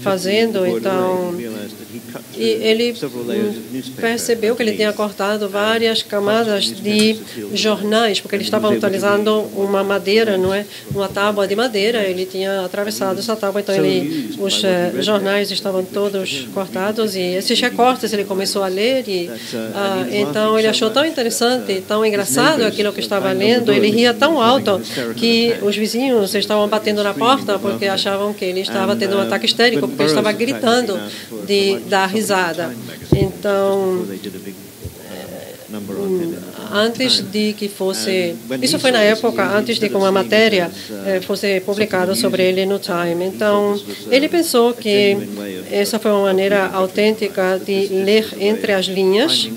fazendo. Então, e ele percebeu que ele tinha cortado várias camadas de jornais, porque ele estava utilizando uma madeira, não é? Uma tábua de madeira. Ele tinha atravessado essa tábua, então os jornais estavam todos cortados, e esses recortes ele começou a ler, e então ele achou tão interessante, tão engraçado aquilo que estava lendo. Ele ria tão alto que os vizinhos estavam batendo na porta porque achavam que ele estava tendo um ataque histérico, porque ele estava gritando de dar risada. Então, antes de que fosse... Isso foi na época, antes de que uma matéria fosse publicada sobre ele no Time. Então, ele pensou que essa foi uma maneira autêntica de ler entre as linhas,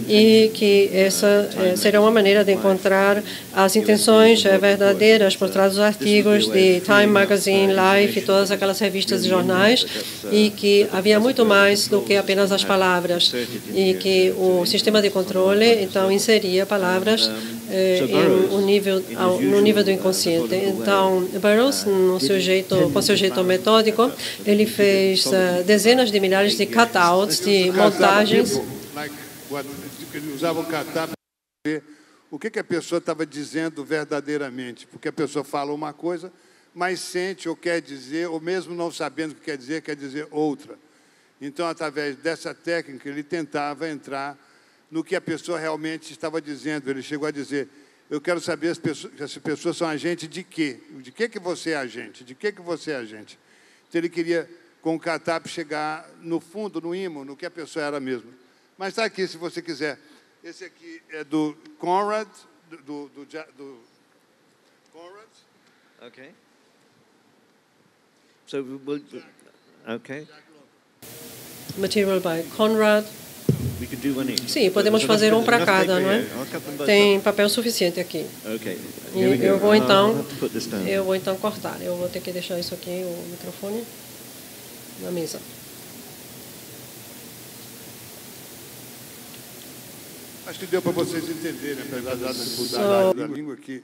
e que essa seria uma maneira de encontrar as intenções verdadeiras por trás dos artigos de Time Magazine, Life e todas aquelas revistas e jornais, e que havia muito mais do que apenas as palavras, e que o sistema de controle, então, inseria palavras no nível do inconsciente. Então, Burroughs, com seu jeito metódico, ele fez dezenas de milhares de cutouts, de montagens. Eles usavam catar para ver o que a pessoa estava dizendo verdadeiramente, porque a pessoa fala uma coisa, mas sente ou quer dizer, ou mesmo não sabendo o que quer dizer outra. Então, através dessa técnica, ele tentava entrar no que a pessoa realmente estava dizendo. Ele chegou a dizer: eu quero saber se as pessoas são agentes de quê? De que você é agente? De que você é agente? Então, ele queria, com o catap, chegar no fundo, no ímã, no que a pessoa era mesmo. Mas está aqui, se você quiser. Esse aqui é do Conrad, do Conrad. Okay. So, okay. Material by Conrad. Sim, podemos fazer um para cada, não é? Tem papel suficiente aqui. E eu vou então cortar. Eu vou ter que deixar isso aqui, o microfone, na mesa. Acho que deu para vocês entenderem, apesar da dificuldade da língua, que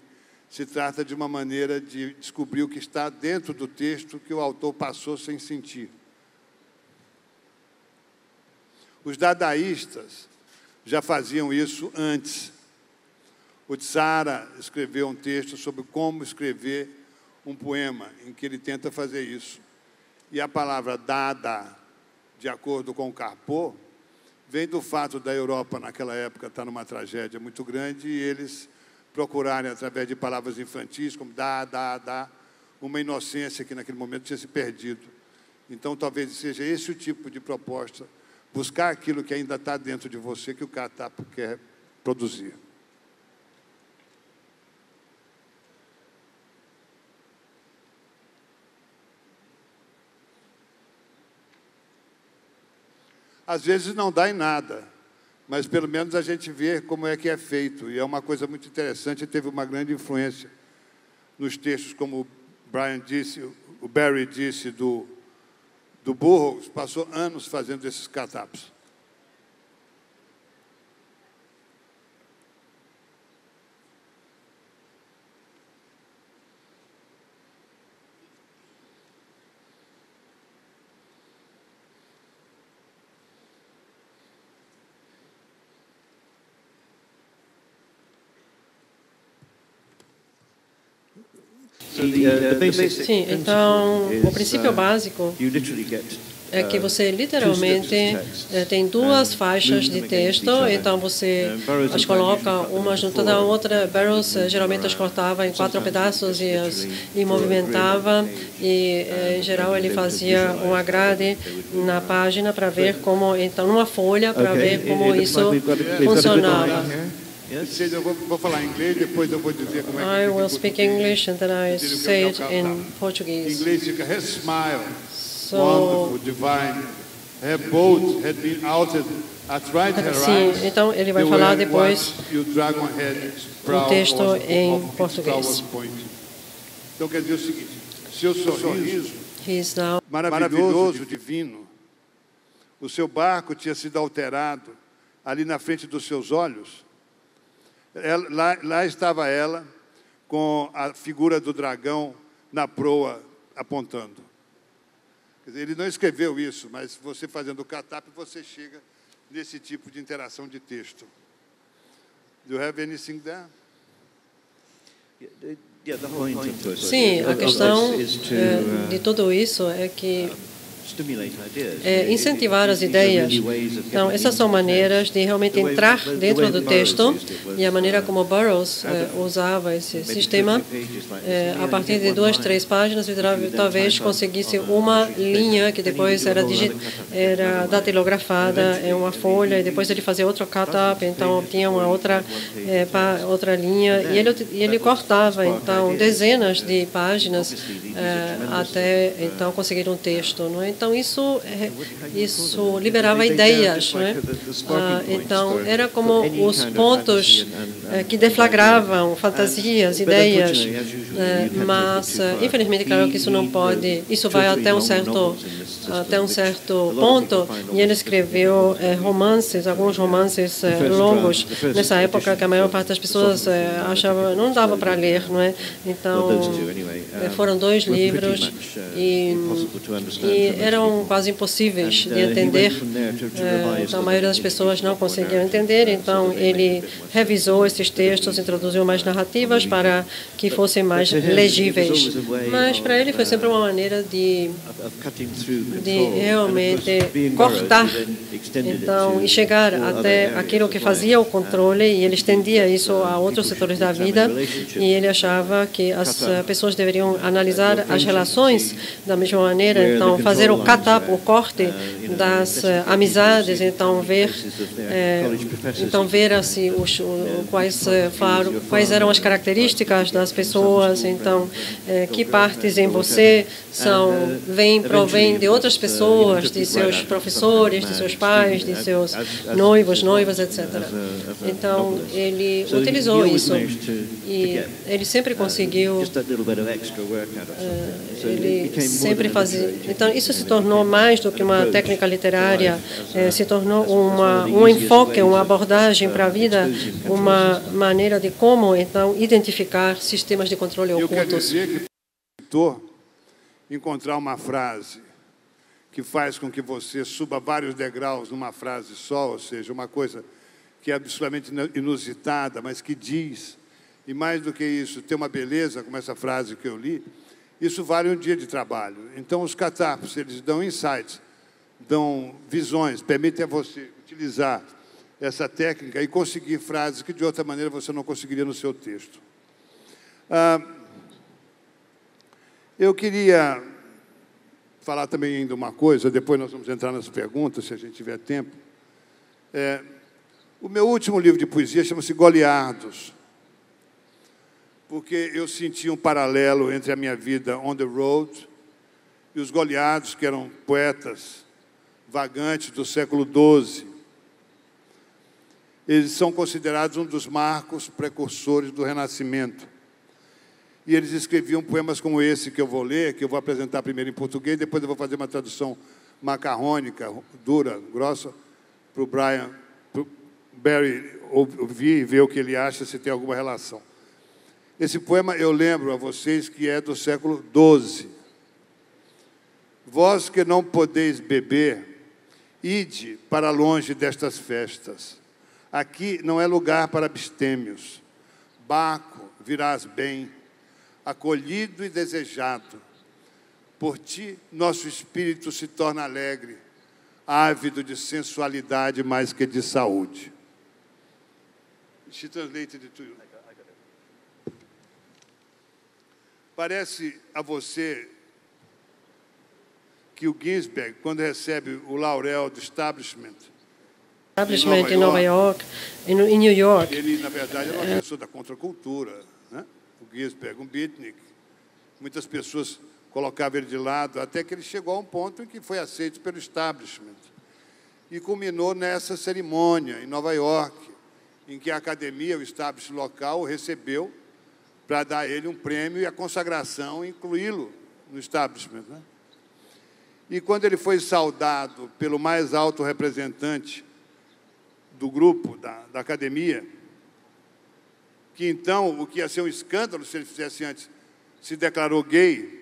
se trata de uma maneira de descobrir o que está dentro do texto que o autor passou sem sentir. Os dadaístas já faziam isso antes. O Tsara escreveu um texto sobre como escrever um poema, em que ele tenta fazer isso. E a palavra dada, de acordo com Carpo, vem do fato da Europa, naquela época, estar numa tragédia muito grande, e eles procurarem, através de palavras infantis, como dá, uma inocência que naquele momento tinha se perdido. Então, talvez seja esse o tipo de proposta, buscar aquilo que ainda está dentro de você, que o catap quer produzir. Às vezes não dá em nada, mas pelo menos a gente vê como é que é feito. E é uma coisa muito interessante, teve uma grande influência nos textos, como o Barry disse, do Burroughs, passou anos fazendo esses cataps. Sim, então, o princípio básico é que você literalmente tem duas faixas de texto, então você as coloca uma junto da outra. Burroughs geralmente as cortava em 4 pedaços e movimentava, e em geral ele fazia uma grade na página para ver como, então numa folha, para ver como isso funcionava. Eu vou falar em inglês, depois eu vou dizer como é que I fica will em speak português. English and then I say it in Em Portuguese. inglês fica, her smile, So, wonderful, divine. Her boat had been outed athright her sim, eyes. então ele vai The falar way depois what you dragon head sprout texto was em of its português. flowers point. Então quer dizer o seguinte, seu sorriso he is now maravilhoso, divino, o seu barco tinha sido alterado ali na frente dos seus olhos. Lá estava ela, com a figura do dragão na proa apontando. Quer dizer, ele não escreveu isso, mas você fazendo o catap, você chega nesse tipo de interação de texto. Do you have anything there? Sim, a questão de tudo isso é que incentivar as ideias. Então, essas são maneiras de realmente entrar dentro do texto, e a maneira como Burroughs usava esse sistema, a partir de 2, 3 páginas, ele talvez conseguisse uma linha que depois era datilografada em uma folha, e depois ele fazia outro cut-up, então obtinha uma outra linha, e ele cortava, então, dezenas de páginas até, então, conseguir um texto, não é? Então, isso liberava ideias, não é? Então, era como os pontos que deflagravam fantasias, ideias, mas, infelizmente, claro que isso não pode, isso vai até um certo ponto, e ele escreveu alguns romances longos, nessa época que a maior parte das pessoas achava não dava para ler, não é? Então, foram 2 livros, e eram quase impossíveis de entender. Então, a maioria das pessoas não conseguiam entender. Então, ele revisou esses textos, introduziu mais narrativas para que fossem mais legíveis. Mas, para ele, foi sempre uma maneira de realmente cortar, então, e chegar até aquilo que fazia o controle, e ele estendia isso a outros setores da vida, e ele achava que as pessoas deveriam analisar as relações da mesma maneira, então, fazer o cut-up, o corte das amizades, então ver assim quais eram as características das pessoas, então que partes em você provém de outras pessoas, de seus professores, de seus pais, de seus noivos, noivas, etc. Então ele utilizou isso, e ele sempre conseguiu, ele sempre fazia. Então isso se tornou mais do que uma técnica literária, se tornou um enfoque, uma abordagem para a vida, uma maneira de como, então, identificar sistemas de controle ocultos. Eu quero dizer que o escritor encontrar uma frase que faz com que você suba vários degraus numa frase só, ou seja, uma coisa que é absolutamente inusitada, mas que diz, e mais do que isso, tem uma beleza, como essa frase que eu li, isso vale um dia de trabalho. Então, os catapos, eles dão insights, dão visões, permitem a você utilizar essa técnica e conseguir frases que, de outra maneira, você não conseguiria no seu texto. Eu queria falar também ainda uma coisa, depois nós vamos entrar nas perguntas, se a gente tiver tempo. O meu último livro de poesia chama-se Goliardos, porque eu senti um paralelo entre a minha vida on the road e os Goliardos, que eram poetas vagantes do século XII. Eles são considerados um dos marcos precursores do Renascimento. E eles escreviam poemas como esse que eu vou ler, que eu vou apresentar primeiro em português, depois eu vou fazer uma tradução macarrônica, dura, grossa, para o Barry ouvir e ver o que ele acha, se tem alguma relação. Esse poema, eu lembro a vocês, que é do século XII. Vós que não podeis beber, ide para longe destas festas. Aqui não é lugar para abstêmios. Baco, virás bem, acolhido e desejado. Por ti, nosso espírito se torna alegre, ávido de sensualidade mais que de saúde. She translated it to you. Parece a você que o Ginsberg, quando recebe o laurel do establishment, establishment em Nova York, em New York. Ele, na verdade, era uma pessoa da contracultura, né? O Ginsberg, um beatnik. Muitas pessoas colocavam ele de lado, até que ele chegou a um ponto em que foi aceito pelo establishment. E culminou nessa cerimônia em Nova York, em que a academia, o establishment local, o recebeu para dar a ele um prêmio e a consagração, incluí-lo no establishment, né? E quando ele foi saudado pelo mais alto representante do grupo, da academia, que então, o que ia ser um escândalo se ele fizesse antes, se declarou gay,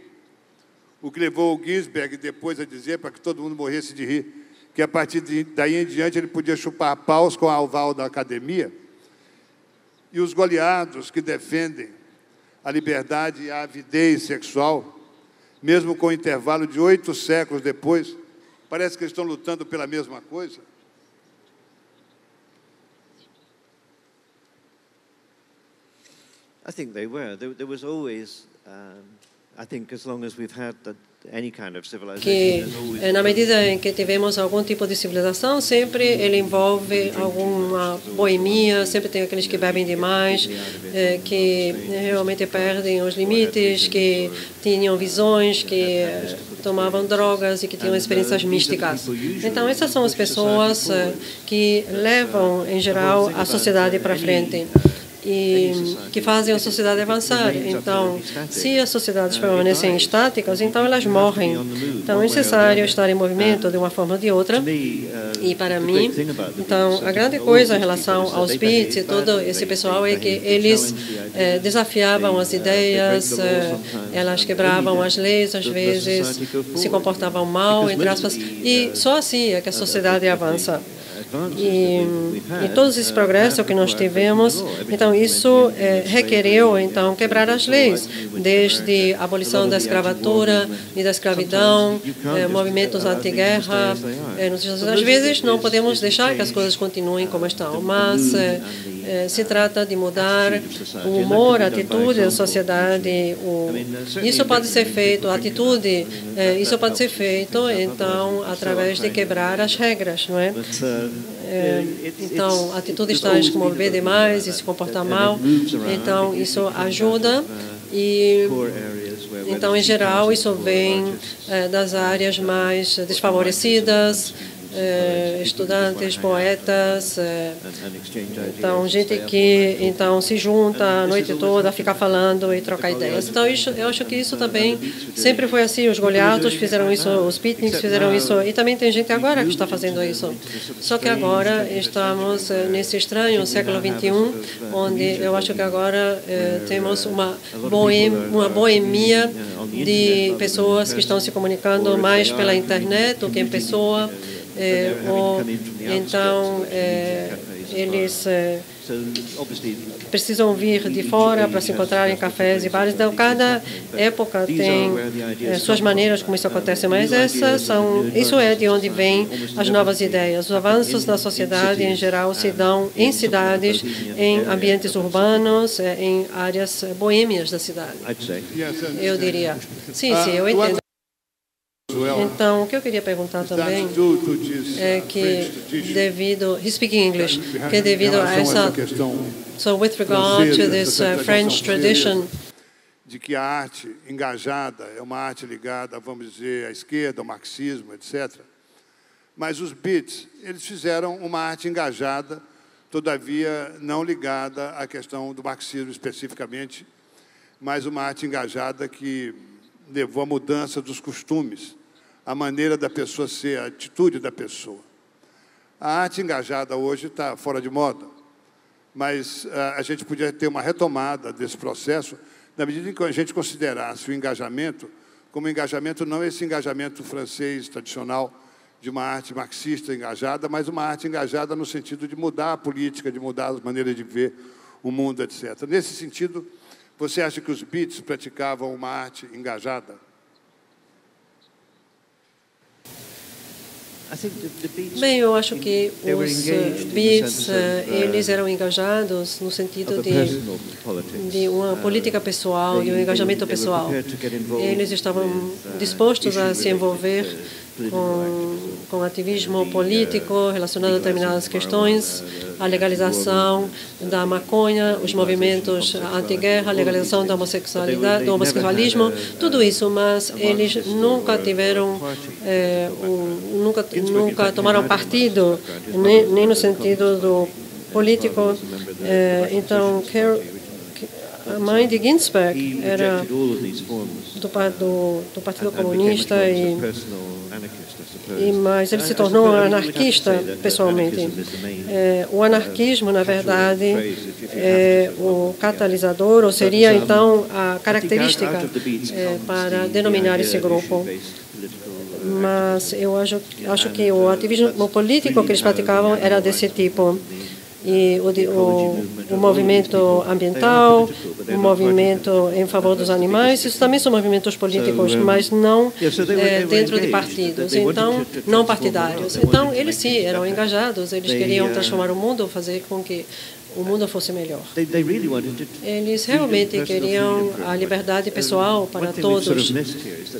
o que levou o Ginsberg depois a dizer, para que todo mundo morresse de rir, que a partir daí em diante ele podia chupar paus com a aval da academia. E os goleados que defendem a liberdade e a avidez sexual, mesmo com o intervalo de 8 séculos depois, parece que eles estão lutando pela mesma coisa. I think they were. There was always, I think, as long as we've had any kind of civilization, Que na medida em que tivemos algum tipo de civilização, sempre ele envolve alguma boemia, sempre tem aqueles que bebem demais, que realmente perdem os limites, que tinham visões, que tomavam drogas e que tinham experiências místicas. Então, essas são as pessoas que levam, em geral, a sociedade para frente e que fazem a sociedade avançar. Então, se as sociedades permanecem estáticas, então elas morrem. Então, é necessário estar em movimento de uma forma ou de outra. E, para mim, então, a grande coisa em relação aos beats e todo esse pessoal é que eles desafiavam as ideias, elas quebravam as leis, às vezes se comportavam mal, entre aspas, e só assim é que a sociedade avança. E todos esses progressos que nós tivemos, então isso requereu então quebrar as leis, desde a abolição da escravatura e da escravidão, movimentos anti-guerra. Às vezes não podemos deixar que as coisas continuem como estão, mas se trata de mudar o humor, a atitude da sociedade. Isso pode ser feito, a atitude, isso pode ser feito então através de quebrar as regras, não é? Então, atitudes tais como beber demais e se comportar mal, então isso ajuda e, então, em geral, isso vem das áreas mais desfavorecidas, estudantes, poetas, então gente que então se junta a noite toda, fica falando e troca ideias. Então eu acho que isso também sempre foi assim. Os goleados fizeram isso, os beatniks fizeram isso, e também tem gente agora que está fazendo isso. Só que agora estamos nesse estranho século XXI, onde eu acho que agora temos uma boemia de pessoas que estão se comunicando mais pela internet do que em pessoa. Então, eles precisam vir de fora para se encontrar em cafés e bares. Então, cada época tem suas maneiras como isso acontece, mas isso é de onde vêm as novas ideias. Os avanços na sociedade, em geral, se dão em cidades, em ambientes urbanos, em áreas boêmias da cidade. Eu diria. Sim, eu entendo. Então, o que eu queria perguntar também é que devido, he's speaking English, que devido a essa, so with regard to this French tradition, de que a arte engajada é uma arte ligada, vamos dizer, à esquerda, ao marxismo, etc. Mas os beats, eles fizeram uma arte engajada, todavia não ligada à questão do marxismo especificamente, mas uma arte engajada que levou à mudança dos costumes, a maneira da pessoa ser, a atitude da pessoa. A arte engajada hoje está fora de moda, mas a gente podia ter uma retomada desse processo na medida em que a gente considerasse o engajamento como engajamento, não esse engajamento francês tradicional de uma arte marxista engajada, mas uma arte engajada no sentido de mudar a política, de mudar as maneiras de ver o mundo, etc. Nesse sentido, você acha que os beats praticavam uma arte engajada? Bem, eu acho que os beats, eles eram engajados no sentido de uma política pessoal, de um engajamento pessoal. Eles estavam dispostos a se envolver com ativismo político relacionado a determinadas questões, a legalização da maconha, os movimentos anti-guerra, a legalização da homossexualidade, do homossexualismo, tudo isso, mas eles nunca tiveram, nunca tomaram partido, nem no sentido do político. Então, a mãe de Ginsberg era do Partido Comunista, mas ele se tornou anarquista pessoalmente. O anarquismo, na verdade, é o catalisador, ou seria então a característica para denominar esse grupo. Mas eu acho que o ativismo político que eles praticavam era desse tipo. E o movimento ambiental, o movimento em favor dos animais, isso também são movimentos políticos, mas não dentro de partidos, então não partidários. Então eles sim eram engajados, eles queriam transformar o mundo, fazer com que o mundo fosse melhor. Eles realmente queriam a liberdade pessoal para todos.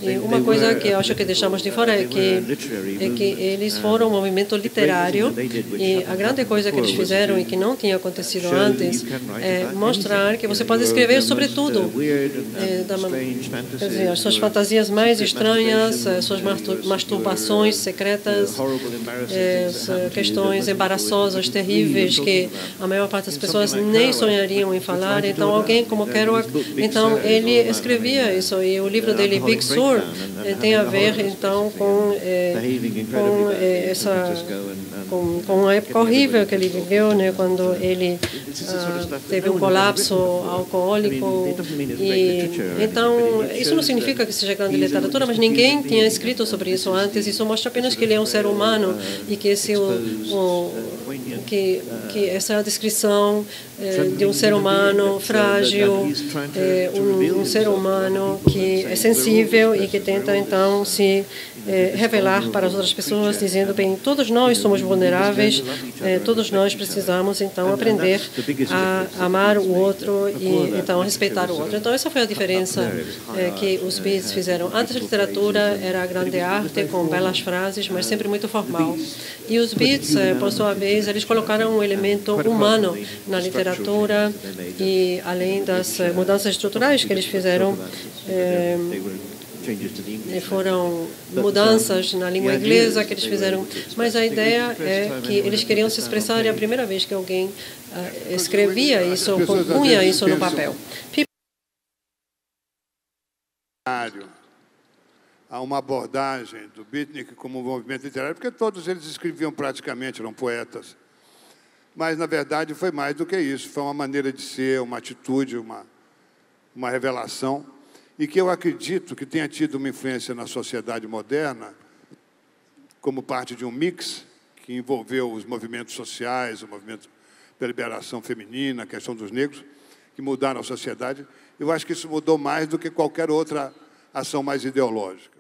E uma coisa que eu acho que deixamos de fora é que eles foram um movimento literário, e a grande coisa que eles fizeram e que não tinha acontecido antes é mostrar que você pode escrever sobre tudo. Quer dizer, as suas fantasias mais estranhas, as suas masturbações secretas, as questões embaraçosas, terríveis, que a maior parte das pessoas nem sonhariam em falar. Então, alguém como Kerouac, então ele escrevia isso, e o livro dele, Big Sur, tem a ver então com a época horrível que ele viveu, né, quando ele teve um colapso alcoólico. E então isso não significa que seja grande literatura, mas ninguém tinha escrito sobre isso antes. Isso mostra apenas que ele é um ser humano e que que essa é a descrição de um ser humano frágil, um ser humano que é sensível e que tenta então se revelar para as outras pessoas, dizendo, bem, todos nós somos vulneráveis, todos nós precisamos então aprender a amar o outro e então respeitar o outro. Então essa foi a diferença que os Beats fizeram. Antes a literatura era a grande arte com belas frases, mas sempre muito formal. E os Beats, por sua vez, eles colocaram um elemento humano na literatura, e além das mudanças estruturais que eles fizeram, foram mudanças na língua inglesa que eles fizeram, mas a ideia é que eles queriam se expressar, e a primeira vez que alguém escrevia isso, punha isso no papel. Há uma abordagem do Beatnik como um movimento literário, porque todos eles escreviam praticamente, eram poetas. Mas, na verdade, foi mais do que isso. Foi uma maneira de ser, uma atitude, uma revelação, e que eu acredito que tenha tido uma influência na sociedade moderna, como parte de um mix que envolveu os movimentos sociais, o movimento pela liberação feminina, a questão dos negros, que mudaram a sociedade. Eu acho que isso mudou mais do que qualquer outra ação mais ideológica.